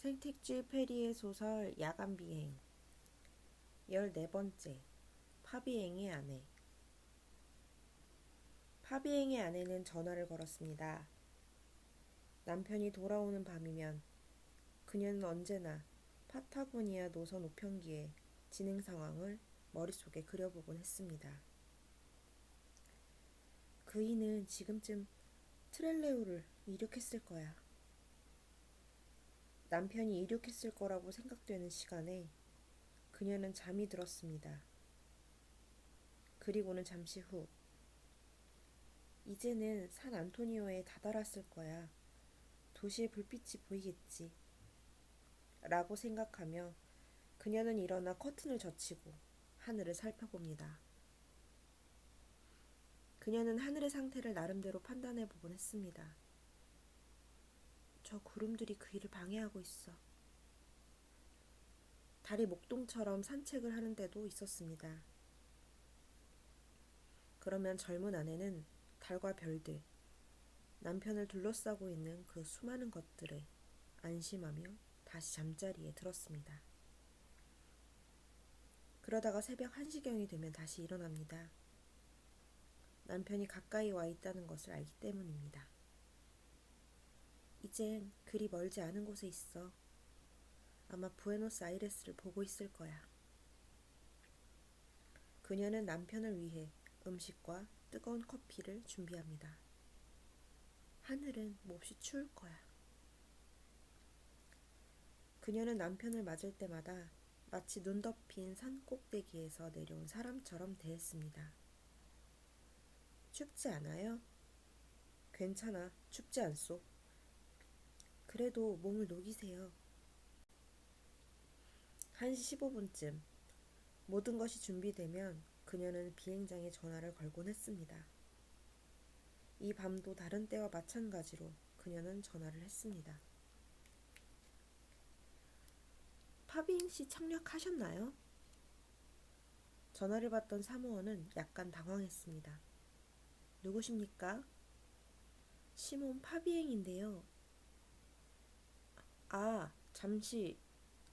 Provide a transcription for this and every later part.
생텍쥐 페리의 소설 야간 비행 14번째 파비행의 아내. 파비행의 아내는 전화를 걸었습니다. 남편이 돌아오는 밤이면 그녀는 언제나 파타고니아 노선 우편기의 진행 상황을 머릿속에 그려보곤 했습니다. 그이는 지금쯤 트렐레오를 이륙했을 거야. 남편이 이륙했을 거라고 생각되는 시간에 그녀는 잠이 들었습니다. 그리고는 잠시 후 이제는 산 안토니오에 다다랐을 거야. 도시의 불빛이 보이겠지. 라고 생각하며 그녀는 일어나 커튼을 젖히고 하늘을 살펴봅니다. 그녀는 하늘의 상태를 나름대로 판단해 보곤 했습니다. 저 구름들이 그이를 방해하고 있어. 달이 목동처럼 산책을 하는 데도 있었습니다. 그러면 젊은 아내는 달과 별들, 남편을 둘러싸고 있는 그 수많은 것들에 안심하며 다시 잠자리에 들었습니다. 그러다가 새벽 1시경이 되면 다시 일어납니다. 남편이 가까이 와 있다는 것을 알기 때문입니다. 이젠 그리 멀지 않은 곳에 있어. 아마 부에노스아이레스를 보고 있을 거야. 그녀는 남편을 위해 음식과 뜨거운 커피를 준비합니다. 하늘은 몹시 추울 거야. 그녀는 남편을 맞을 때마다 마치 눈 덮인 산 꼭대기에서 내려온 사람처럼 대했습니다. 춥지 않아요? 괜찮아, 춥지 않소. 그래도 몸을 녹이세요. 1시 15분쯤 모든 것이 준비되면 그녀는 비행장에 전화를 걸곤 했습니다. 이 밤도 다른 때와 마찬가지로 그녀는 전화를 했습니다. 파비행 씨 착륙하셨나요? 전화를 받던 사무원은 약간 당황했습니다. 누구십니까? 시몬 파비행인데요. 아, 잠시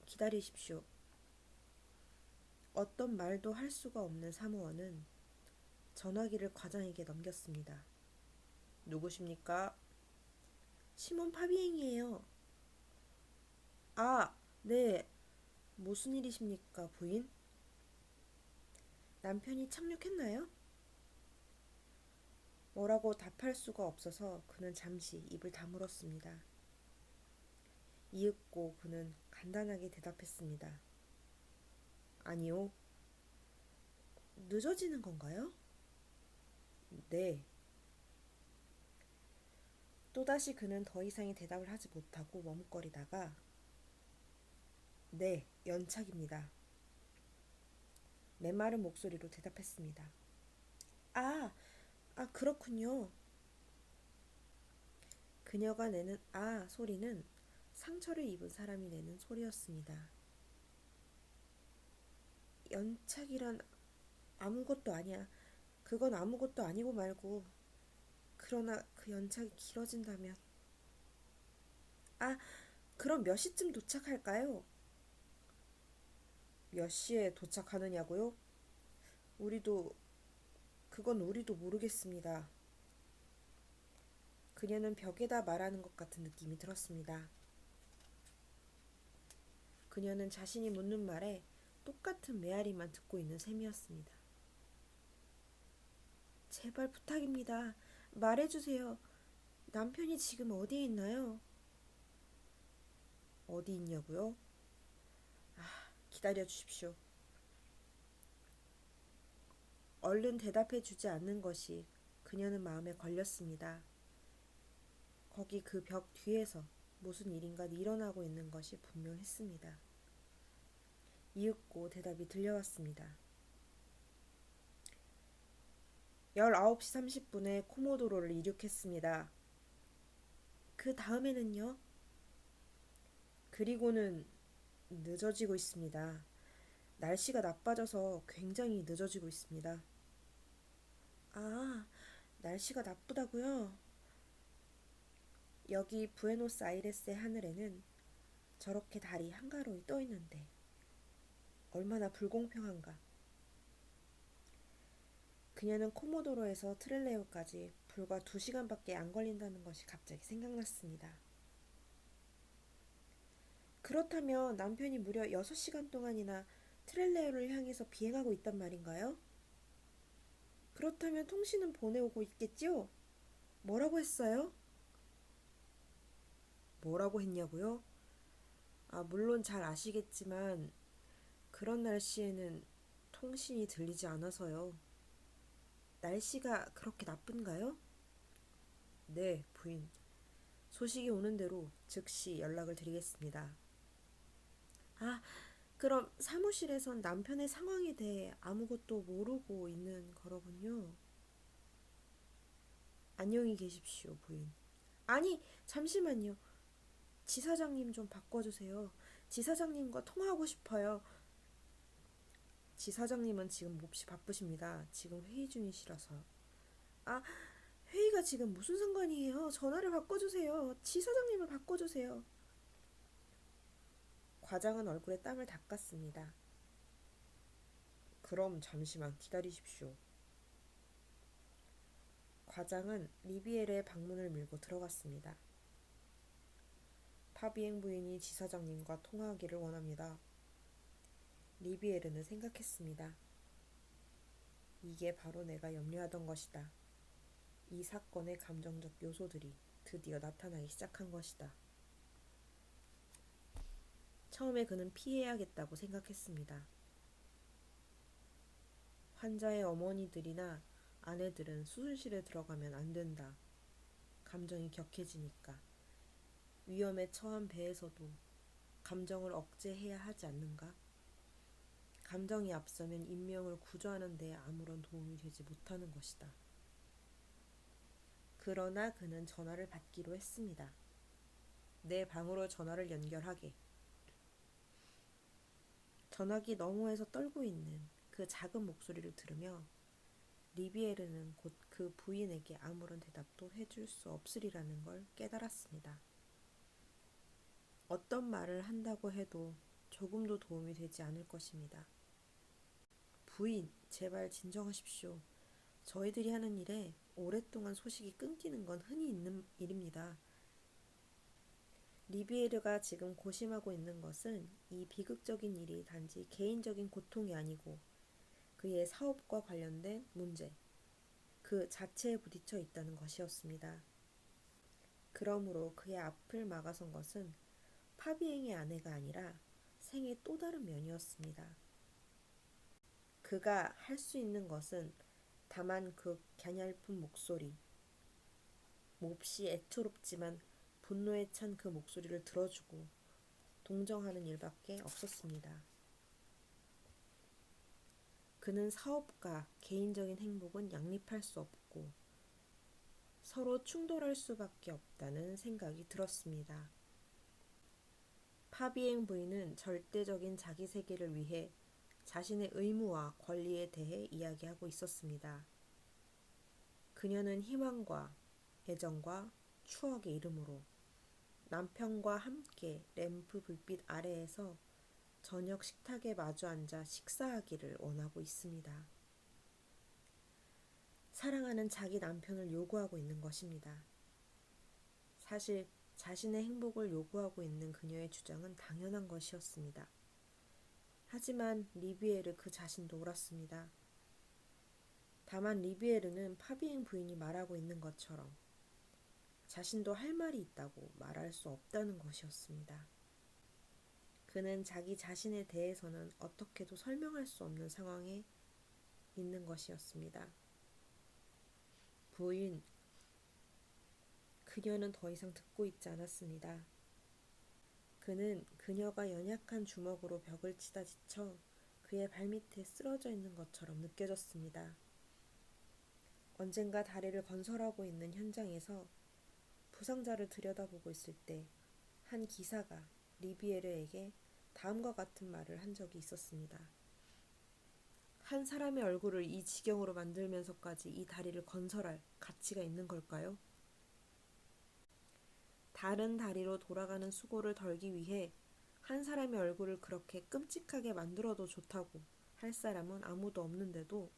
기다리십시오. 어떤 말도 할 수가 없는 사무원은 전화기를 과장에게 넘겼습니다. 누구십니까? 시몬 파비행이에요. 아, 네. 무슨 일이십니까, 부인? 남편이 착륙했나요? 뭐라고 답할 수가 없어서 그는 잠시 입을 다물었습니다. 이윽고 그는 간단하게 대답했습니다. 아니요. 늦어지는 건가요? 네. 또다시 그는 더 이상의 대답을 하지 못하고 머뭇거리다가 네, 연착입니다. 메마른 목소리로 대답했습니다. 그렇군요. 그녀가 내는 아 소리는 상처를 입은 사람이 내는 소리였습니다. 연착이란 아무것도 아니야. 그건 아무것도 아니고 말고. 그러나 그 연착이 길어진다면. 아, 그럼 몇 시쯤 도착할까요? 몇 시에 도착하느냐고요? 그건 우리도 모르겠습니다. 그녀는 벽에다 말하는 것 같은 느낌이 들었습니다. 그녀는 자신이 묻는 말에 똑같은 메아리만 듣고 있는 셈이었습니다. 제발 부탁입니다. 말해주세요. 남편이 지금 어디에 있나요? 어디 있냐고요? 기다려 주십시오. 얼른 대답해 주지 않는 것이 그녀는 마음에 걸렸습니다. 거기 그 벽 뒤에서 무슨 일인가 일어나고 있는 것이 분명했습니다. 이윽고 대답이 들려왔습니다. 19시 30분에 코모도로를 이륙했습니다. 그 다음에는요? 그리고는 늦어지고 있습니다. 날씨가 나빠져서 굉장히 늦어지고 있습니다. 아, 날씨가 나쁘다고요? 여기 부에노스아이레스의 하늘에는 저렇게 달이 한가로이 떠 있는데 얼마나 불공평한가. 그녀는 코모도로에서 트렐레오까지 불과 2시간밖에 안 걸린다는 것이 갑자기 생각났습니다. 그렇다면 남편이 무려 6시간 동안이나 트렐레오를 향해서 비행하고 있단 말인가요? 그렇다면 통신은 보내오고 있겠지요? 뭐라고 했어요? 뭐라고 했냐고요? 물론 잘 아시겠지만 그런 날씨에는 통신이 들리지 않아서요. 날씨가 그렇게 나쁜가요? 네, 부인. 소식이 오는 대로 즉시 연락을 드리겠습니다. 아, 그럼 사무실에선 남편의 상황에 대해 아무것도 모르고 있는 거로군요. 안녕히 계십시오, 부인. 아니, 잠시만요. 지사장님 좀 바꿔주세요. 지사장님과 통화하고 싶어요. 지사장님은 지금 몹시 바쁘십니다. 지금 회의 중이시라서. 아, 회의가 지금 무슨 상관이에요? 전화를 바꿔주세요. 지사장님을 바꿔주세요. 과장은 얼굴에 땀을 닦았습니다. 그럼 잠시만 기다리십시오. 과장은 리비에르의 방문을 밀고 들어갔습니다. 파비엥 부인이 지사장님과 통화하기를 원합니다. 리비에르는 생각했습니다. 이게 바로 내가 염려하던 것이다. 이 사건의 감정적 요소들이 드디어 나타나기 시작한 것이다. 처음에 그는 피해야겠다고 생각했습니다. 환자의 어머니들이나 아내들은 수술실에 들어가면 안 된다. 감정이 격해지니까. 위험에 처한 배에서도 감정을 억제해야 하지 않는가? 감정이 앞서면 인명을 구조하는 데 아무런 도움이 되지 못하는 것이다. 그러나 그는 전화를 받기로 했습니다. 내 방으로 전화를 연결하게. 전화기 너머에서 떨고 있는 그 작은 목소리를 들으며 리비에르는 곧 그 부인에게 아무런 대답도 해줄 수 없으리라는 걸 깨달았습니다. 어떤 말을 한다고 해도 조금도 도움이 되지 않을 것입니다. 부인, 제발 진정하십시오. 저희들이 하는 일에 오랫동안 소식이 끊기는 건 흔히 있는 일입니다. 리비에르가 지금 고심하고 있는 것은 이 비극적인 일이 단지 개인적인 고통이 아니고 그의 사업과 관련된 문제, 그 자체에 부딪혀 있다는 것이었습니다. 그러므로 그의 앞을 막아선 것은 파비엥의 아내가 아니라 생의 또 다른 면이었습니다. 그가 할 수 있는 것은 다만 그 갸냘픈 목소리, 몹시 애처롭지만 분노에 찬 그 목소리를 들어주고 동정하는 일밖에 없었습니다. 그는 사업과 개인적인 행복은 양립할 수 없고 서로 충돌할 수밖에 없다는 생각이 들었습니다. 파비엥 부인은 절대적인 자기 세계를 위해 자신의 의무와 권리에 대해 이야기하고 있었습니다. 그녀는 희망과 애정과 추억의 이름으로 남편과 함께 램프 불빛 아래에서 저녁 식탁에 마주 앉아 식사하기를 원하고 있습니다. 사랑하는 자기 남편을 요구하고 있는 것입니다. 사실 자신의 행복을 요구하고 있는 그녀의 주장은 당연한 것이었습니다. 하지만 리비에르 그 자신도 옳았습니다. 다만 리비에르는 파비엥 부인이 말하고 있는 것처럼 자신도 할 말이 있다고 말할 수 없다는 것이었습니다. 그는 자기 자신에 대해서는 어떻게도 설명할 수 없는 상황에 있는 것이었습니다. 부인, 그녀는 더 이상 듣고 있지 않았습니다. 그는 그녀가 연약한 주먹으로 벽을 치다 지쳐 그의 발밑에 쓰러져 있는 것처럼 느껴졌습니다. 언젠가 다리를 건설하고 있는 현장에서 부상자를 들여다보고 있을 때 한 기사가 리비에르에게 다음과 같은 말을 한 적이 있었습니다. 한 사람의 얼굴을 이 지경으로 만들면서까지 이 다리를 건설할 가치가 있는 걸까요? 다른 다리로 돌아가는 수고를 덜기 위해 한 사람의 얼굴을 그렇게 끔찍하게 만들어도 좋다고 할 사람은 아무도 없는데도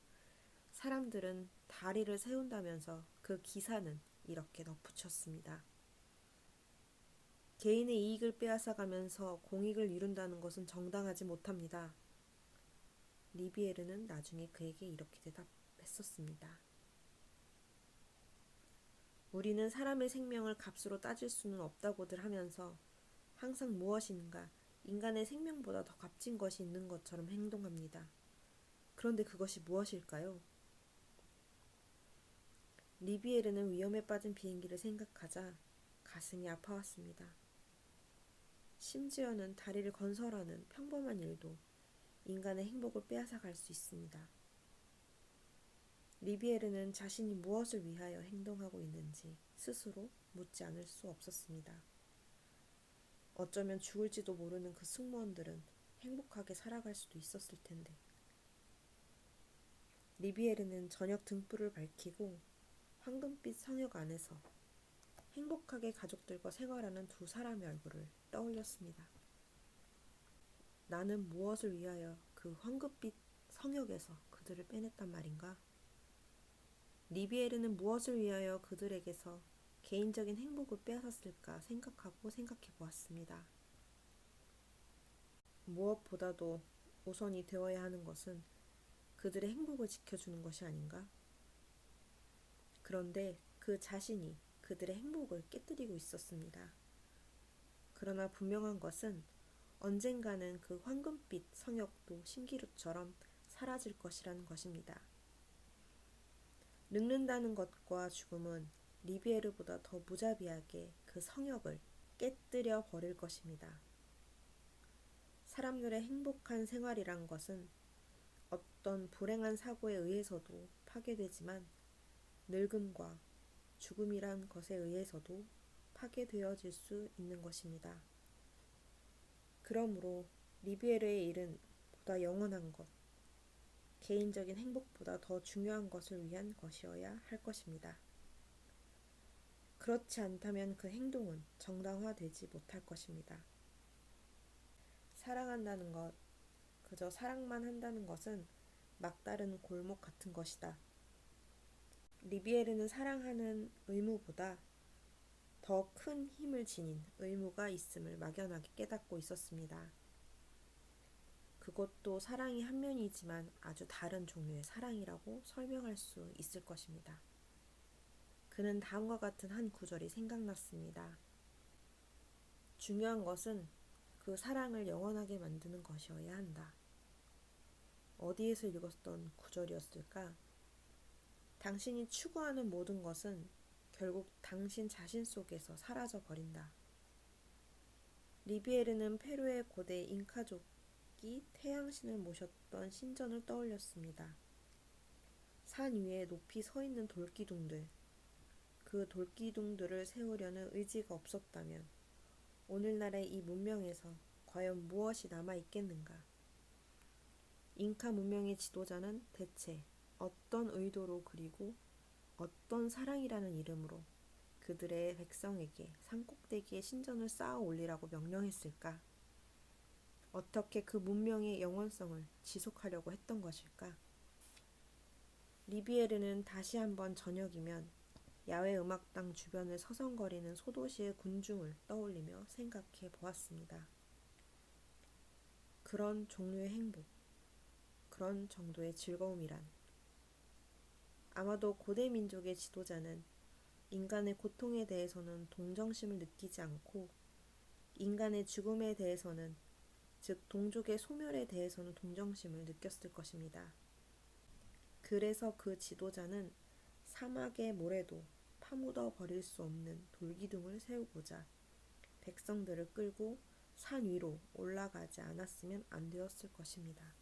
사람들은 다리를 세운다면서 그 기사는 이렇게 덧붙였습니다. 개인의 이익을 빼앗아가면서 공익을 이룬다는 것은 정당하지 못합니다. 리비에르는 나중에 그에게 이렇게 대답했었습니다. 우리는 사람의 생명을 값으로 따질 수는 없다고들 하면서 항상 무엇인가 인간의 생명보다 더 값진 것이 있는 것처럼 행동합니다. 그런데 그것이 무엇일까요? 리비에르는 위험에 빠진 비행기를 생각하자 가슴이 아파왔습니다. 심지어는 다리를 건설하는 평범한 일도 인간의 행복을 빼앗아갈 수 있습니다. 리비에르는 자신이 무엇을 위하여 행동하고 있는지 스스로 묻지 않을 수 없었습니다. 어쩌면 죽을지도 모르는 그 승무원들은 행복하게 살아갈 수도 있었을 텐데. 리비에르는 저녁 등불을 밝히고 황금빛 성역 안에서 행복하게 가족들과 생활하는 두 사람의 얼굴을 떠올렸습니다. 나는 무엇을 위하여 그 황금빛 성역에서 그들을 빼냈단 말인가? 리비에르는 무엇을 위하여 그들에게서 개인적인 행복을 빼앗았을까 생각해 보았습니다. 무엇보다도 우선이 되어야 하는 것은 그들의 행복을 지켜주는 것이 아닌가? 그런데 그 자신이 그들의 행복을 깨뜨리고 있었습니다. 그러나 분명한 것은 언젠가는 그 황금빛 성역도 신기루처럼 사라질 것이라는 것입니다. 늙는다는 것과 죽음은 리비에르보다 더 무자비하게 그 성역을 깨뜨려 버릴 것입니다. 사람들의 행복한 생활이란 것은 어떤 불행한 사고에 의해서도 파괴되지만 늙음과 죽음이란 것에 의해서도 파괴되어질 수 있는 것입니다. 그러므로 리비에르의 일은 보다 영원한 것, 개인적인 행복보다 더 중요한 것을 위한 것이어야 할 것입니다. 그렇지 않다면 그 행동은 정당화되지 못할 것입니다. 사랑한다는 것, 그저 사랑만 한다는 것은 막다른 골목 같은 것이다. 리비에르는 사랑하는 의무보다 더 큰 힘을 지닌 의무가 있음을 막연하게 깨닫고 있었습니다. 그것도 사랑이 한 면이지만 아주 다른 종류의 사랑이라고 설명할 수 있을 것입니다. 그는 다음과 같은 한 구절이 생각났습니다. 중요한 것은 그 사랑을 영원하게 만드는 것이어야 한다. 어디에서 읽었던 구절이었을까? 당신이 추구하는 모든 것은 결국 당신 자신 속에서 사라져 버린다. 리비에르는 페루의 고대 잉카족이 태양신을 모셨던 신전을 떠올렸습니다. 산 위에 높이 서 있는 돌기둥들, 그 돌기둥들을 세우려는 의지가 없었다면 오늘날의 이 문명에서 과연 무엇이 남아있겠는가? 잉카 문명의 지도자는 대체 어떤 의도로 그리고 어떤 사랑이라는 이름으로 그들의 백성에게 산꼭대기에 신전을 쌓아 올리라고 명령했을까? 어떻게 그 문명의 영원성을 지속하려고 했던 것일까? 리비에르는 다시 한번 저녁이면 야외 음악당 주변을 서성거리는 소도시의 군중을 떠올리며 생각해 보았습니다. 그런 종류의 행복, 그런 정도의 즐거움이란 아마도 고대 민족의 지도자는 인간의 고통에 대해서는 동정심을 느끼지 않고 인간의 죽음에 대해서는, 즉 동족의 소멸에 대해서는 동정심을 느꼈을 것입니다. 그래서 그 지도자는 사막의 모래도 파묻어 버릴 수 없는 돌기둥을 세우고자 백성들을 끌고 산 위로 올라가지 않았으면 안 되었을 것입니다.